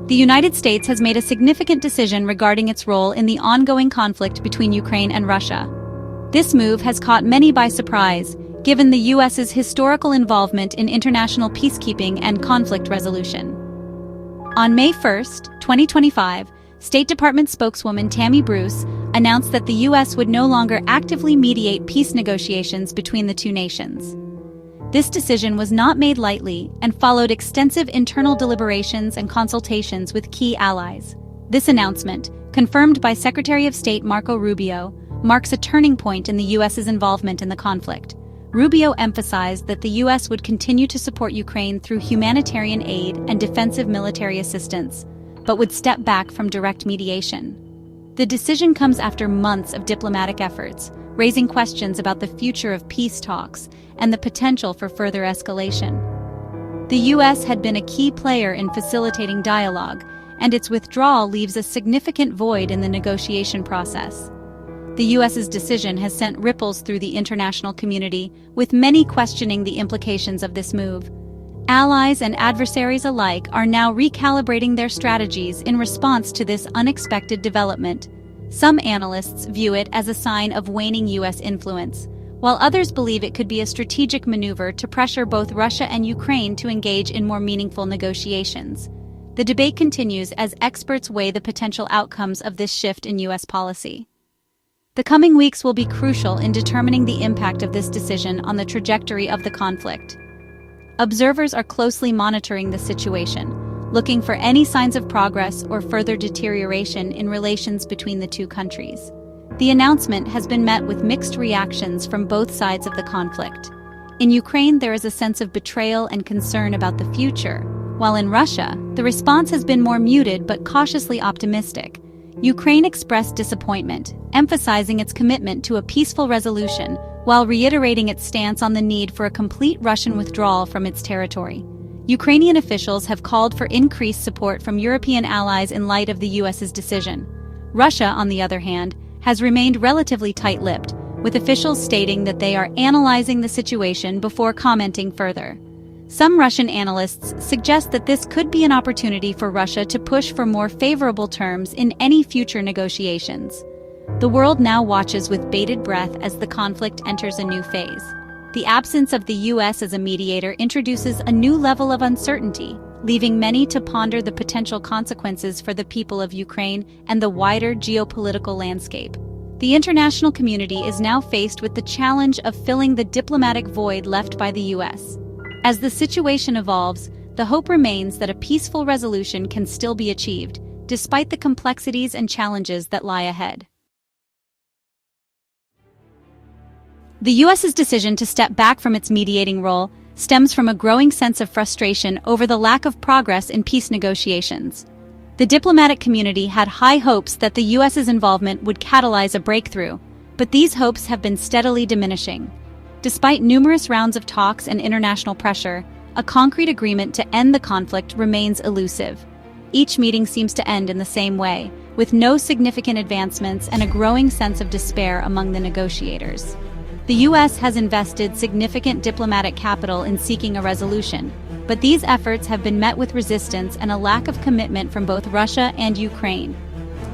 The United States has made a significant decision regarding its role in the ongoing conflict between Ukraine and Russia. This move has caught many by surprise, given the U.S.'s historical involvement in international peacekeeping and conflict resolution. On May 1, 2025, State Department spokeswoman Tammy Bruce announced that the U.S. would no longer actively mediate peace negotiations between the two nations. This decision was not made lightly and followed extensive internal deliberations and consultations with key allies. This announcement, confirmed by Secretary of State Marco Rubio, marks a turning point in the U.S.'s involvement in the conflict. Rubio emphasized that the U.S. would continue to support Ukraine through humanitarian aid and defensive military assistance, but would step back from direct mediation. The decision comes after months of diplomatic efforts, raising questions about the future of peace talks and the potential for further escalation. The U.S. had been a key player in facilitating dialogue, and its withdrawal leaves a significant void in the negotiation process. The U.S.'s decision has sent ripples through the international community, with many questioning the implications of this move. Allies and adversaries alike are now recalibrating their strategies in response to this unexpected development. Some analysts view it as a sign of waning U.S. influence, while others believe it could be a strategic maneuver to pressure both Russia and Ukraine to engage in more meaningful negotiations. The debate continues as experts weigh the potential outcomes of this shift in U.S. policy. The coming weeks will be crucial in determining the impact of this decision on the trajectory of the conflict. Observers are closely monitoring the situation, looking for any signs of progress or further deterioration in relations between the two countries. The announcement has been met with mixed reactions from both sides of the conflict. In Ukraine, there is a sense of betrayal and concern about the future, while in Russia, the response has been more muted but cautiously optimistic. Ukraine expressed disappointment, emphasizing its commitment to a peaceful resolution, while reiterating its stance on the need for a complete Russian withdrawal from its territory. Ukrainian officials have called for increased support from European allies in light of the U.S.'s decision. Russia, on the other hand, has remained relatively tight-lipped, with officials stating that they are analyzing the situation before commenting further. Some Russian analysts suggest that this could be an opportunity for Russia to push for more favorable terms in any future negotiations. The world now watches with bated breath as the conflict enters a new phase. The absence of the U.S. as a mediator introduces a new level of uncertainty, leaving many to ponder the potential consequences for the people of Ukraine and the wider geopolitical landscape. The international community is now faced with the challenge of filling the diplomatic void left by the U.S. As the situation evolves, the hope remains that a peaceful resolution can still be achieved, despite the complexities and challenges that lie ahead. The U.S.'s decision to step back from its mediating role stems from a growing sense of frustration over the lack of progress in peace negotiations. The diplomatic community had high hopes that the U.S.'s involvement would catalyze a breakthrough, but these hopes have been steadily diminishing. Despite numerous rounds of talks and international pressure, a concrete agreement to end the conflict remains elusive. Each meeting seems to end in the same way, with no significant advancements and a growing sense of despair among the negotiators. The U.S. has invested significant diplomatic capital in seeking a resolution, but these efforts have been met with resistance and a lack of commitment from both Russia and Ukraine.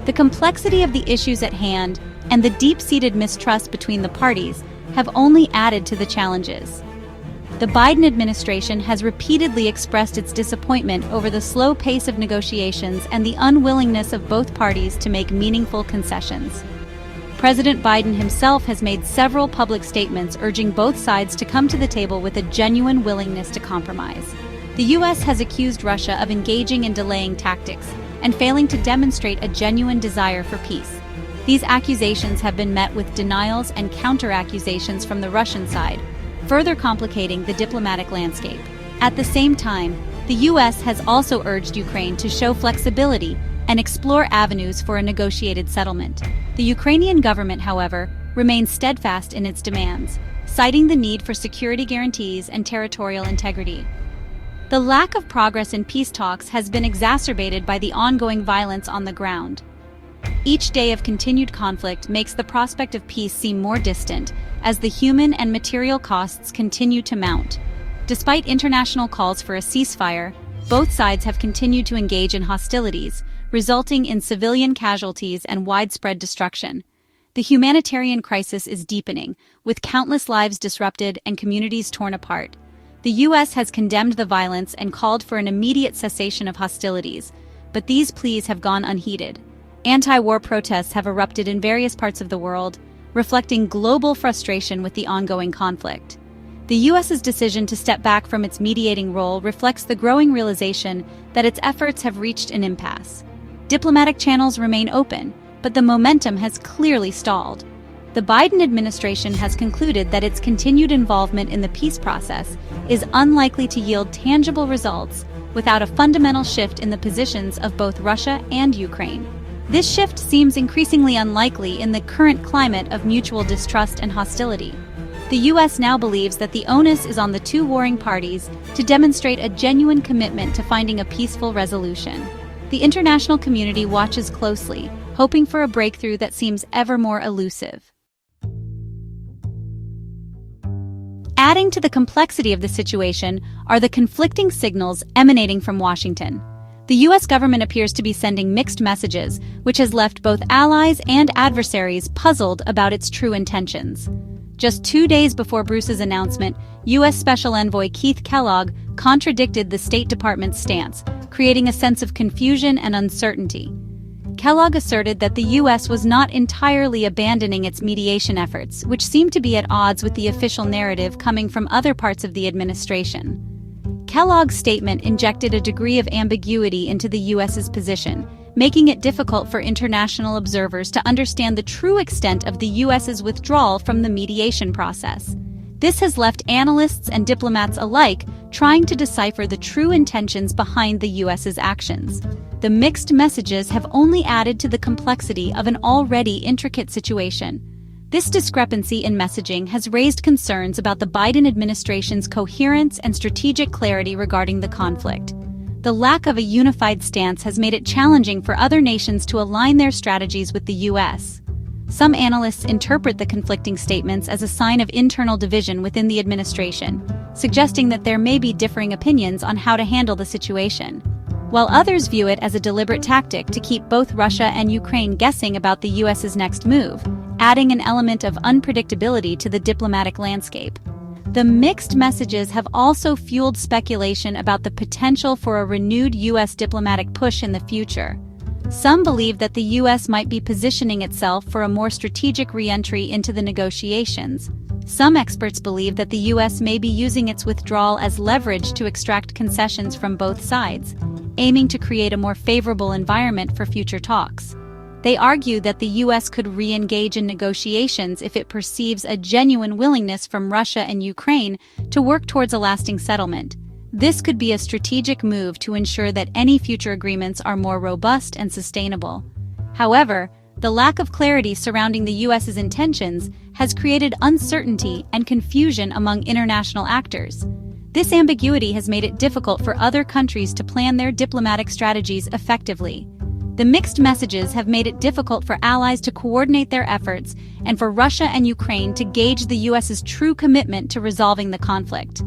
The complexity of the issues at hand and the deep-seated mistrust between the parties have only added to the challenges. The Biden administration has repeatedly expressed its disappointment over the slow pace of negotiations and the unwillingness of both parties to make meaningful concessions. President Biden himself has made several public statements urging both sides to come to the table with a genuine willingness to compromise. The U.S. has accused Russia of engaging in delaying tactics and failing to demonstrate a genuine desire for peace. These accusations have been met with denials and counter-accusations from the Russian side, further complicating the diplomatic landscape. At the same time, the U.S. has also urged Ukraine to show flexibility and explore avenues for a negotiated settlement. The Ukrainian government, however, remains steadfast in its demands, citing the need for security guarantees and territorial integrity. The lack of progress in peace talks has been exacerbated by the ongoing violence on the ground. Each day of continued conflict makes the prospect of peace seem more distant, as the human and material costs continue to mount. Despite international calls for a ceasefire, both sides have continued to engage in hostilities, resulting in civilian casualties and widespread destruction. The humanitarian crisis is deepening, with countless lives disrupted and communities torn apart. The U.S. has condemned the violence and called for an immediate cessation of hostilities, but these pleas have gone unheeded. Anti-war protests have erupted in various parts of the world, reflecting global frustration with the ongoing conflict. The U.S.'s decision to step back from its mediating role reflects the growing realization that its efforts have reached an impasse. Diplomatic channels remain open, but the momentum has clearly stalled. The Biden administration has concluded that its continued involvement in the peace process is unlikely to yield tangible results without a fundamental shift in the positions of both Russia and Ukraine. This shift seems increasingly unlikely in the current climate of mutual distrust and hostility. The U.S. now believes that the onus is on the two warring parties to demonstrate a genuine commitment to finding a peaceful resolution. The international community watches closely, hoping for a breakthrough that seems ever more elusive. Adding to the complexity of the situation are the conflicting signals emanating from Washington. The U.S. government appears to be sending mixed messages, which has left both allies and adversaries puzzled about its true intentions. Just 2 days before Bruce's announcement, U.S. Special Envoy Keith Kellogg contradicted the State Department's stance, creating a sense of confusion and uncertainty. Kellogg asserted that the U.S. was not entirely abandoning its mediation efforts, which seemed to be at odds with the official narrative coming from other parts of the administration. Kellogg's statement injected a degree of ambiguity into the U.S.'s position, making it difficult for international observers to understand the true extent of the U.S.'s withdrawal from the mediation process. This has left analysts and diplomats alike trying to decipher the true intentions behind the U.S.'s actions. The mixed messages have only added to the complexity of an already intricate situation. This discrepancy in messaging has raised concerns about the Biden administration's coherence and strategic clarity regarding the conflict. The lack of a unified stance has made it challenging for other nations to align their strategies with the U.S. Some analysts interpret the conflicting statements as a sign of internal division within the administration, suggesting that there may be differing opinions on how to handle the situation, while others view it as a deliberate tactic to keep both Russia and Ukraine guessing about the U.S.'s next move, adding an element of unpredictability to the diplomatic landscape. The mixed messages have also fueled speculation about the potential for a renewed U.S. diplomatic push in the future. Some believe that the U.S. might be positioning itself for a more strategic re-entry into the negotiations. Some experts believe that the U.S. may be using its withdrawal as leverage to extract concessions from both sides, aiming to create a more favorable environment for future talks. They argue that the U.S. could re-engage in negotiations if it perceives a genuine willingness from Russia and Ukraine to work towards a lasting settlement. This could be a strategic move to ensure that any future agreements are more robust and sustainable. However, the lack of clarity surrounding the U.S.'s intentions has created uncertainty and confusion among international actors. This ambiguity has made it difficult for other countries to plan their diplomatic strategies effectively. The mixed messages have made it difficult for allies to coordinate their efforts and for Russia and Ukraine to gauge the U.S.'s true commitment to resolving the conflict.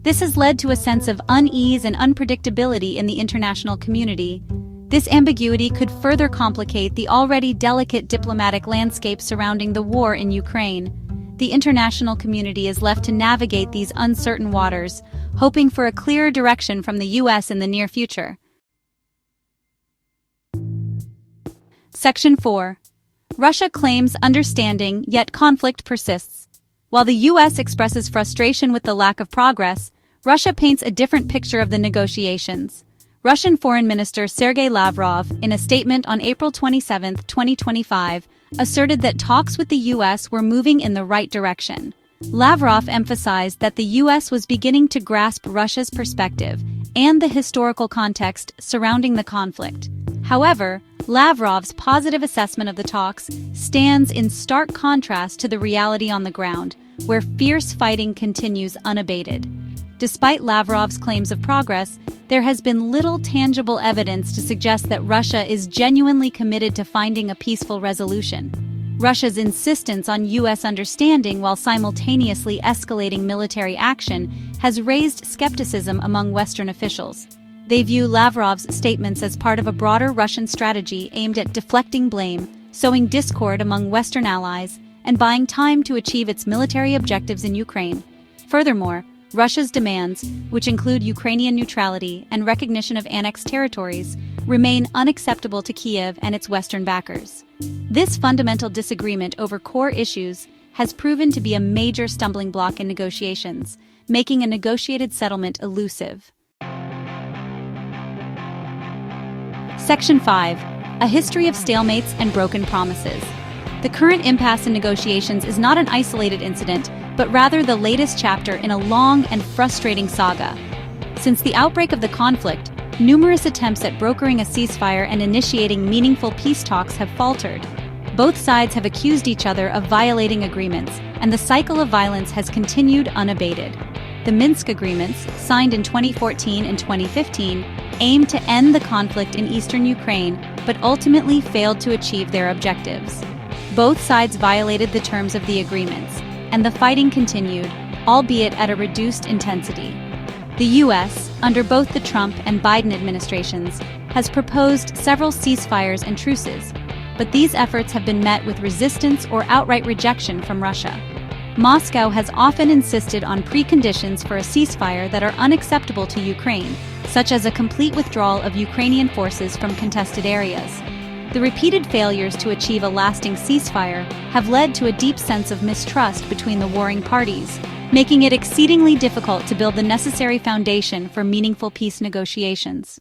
This has led to a sense of unease and unpredictability in the international community. This ambiguity could further complicate the already delicate diplomatic landscape surrounding the war in Ukraine. The international community is left to navigate these uncertain waters, hoping for a clearer direction from the U.S. in the near future. Section 4. Russia claims understanding, yet conflict persists. While the U.S. expresses frustration with the lack of progress, Russia paints a different picture of the negotiations. Russian Foreign Minister Sergei Lavrov, in a statement on April 27, 2025, asserted that talks with the U.S. were moving in the right direction. Lavrov emphasized that the U.S. was beginning to grasp Russia's perspective and the historical context surrounding the conflict. However, Lavrov's positive assessment of the talks stands in stark contrast to the reality on the ground, where fierce fighting continues unabated. Despite Lavrov's claims of progress, there has been little tangible evidence to suggest that Russia is genuinely committed to finding a peaceful resolution. Russia's insistence on U.S. understanding while simultaneously escalating military action has raised skepticism among Western officials. They view Lavrov's statements as part of a broader Russian strategy aimed at deflecting blame, sowing discord among Western allies, and buying time to achieve its military objectives in Ukraine. Furthermore, Russia's demands, which include Ukrainian neutrality and recognition of annexed territories, remain unacceptable to Kiev and its Western backers. This fundamental disagreement over core issues has proven to be a major stumbling block in negotiations, making a negotiated settlement elusive. Section 5. A history of stalemates and broken promises. The current impasse in negotiations is not an isolated incident, but rather the latest chapter in a long and frustrating saga. Since the outbreak of the conflict, numerous attempts at brokering a ceasefire and initiating meaningful peace talks have faltered. Both sides have accused each other of violating agreements, and the cycle of violence has continued unabated. The Minsk agreements, signed in 2014 and 2015, aimed to end the conflict in eastern Ukraine, but ultimately failed to achieve their objectives. Both sides violated the terms of the agreements, and the fighting continued, albeit at a reduced intensity. The U.S., under both the Trump and Biden administrations, has proposed several ceasefires and truces, but these efforts have been met with resistance or outright rejection from Russia. Moscow has often insisted on preconditions for a ceasefire that are unacceptable to Ukraine, such as a complete withdrawal of Ukrainian forces from contested areas. The repeated failures to achieve a lasting ceasefire have led to a deep sense of mistrust between the warring parties, making it exceedingly difficult to build the necessary foundation for meaningful peace negotiations.